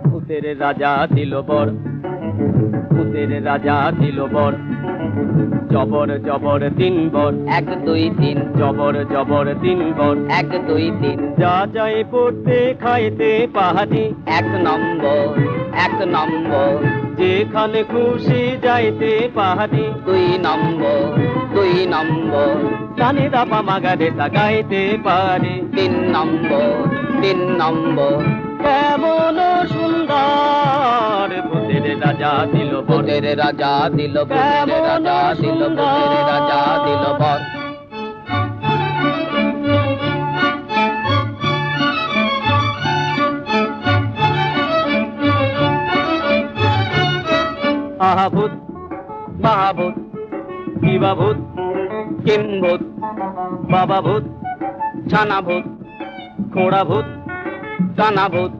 ভূতের রাজা দিল বর, ভূতের রাজা দিল বর, জবর জবর তিন বর, 1 2 3, জবর জবর তিন বর, 1 2 3, যা যায় পড়তে খাইতে পাহাড়ি, 1 নম্বর 1 নম্বর, যেখানে খুশি যাইতে পাহাড়ি, 2 নম্বর 2 নম্বর, সানি দাপা মাগারে তা গাইতে পারি। 3 নম্বর 3 নম্বর, কেমন সুন্দর ভূতের রাজা দিল বর, ভূতের রাজা দিল, ভূতের রাজা দিল, ভূতের রাজা দিল বর। আহা ভূত মহাভূত, কিবা ভূত, কিম্ভূত, বাবা ভূত, ছানা ভূত, খোড়া ভূত, কানা ভূত,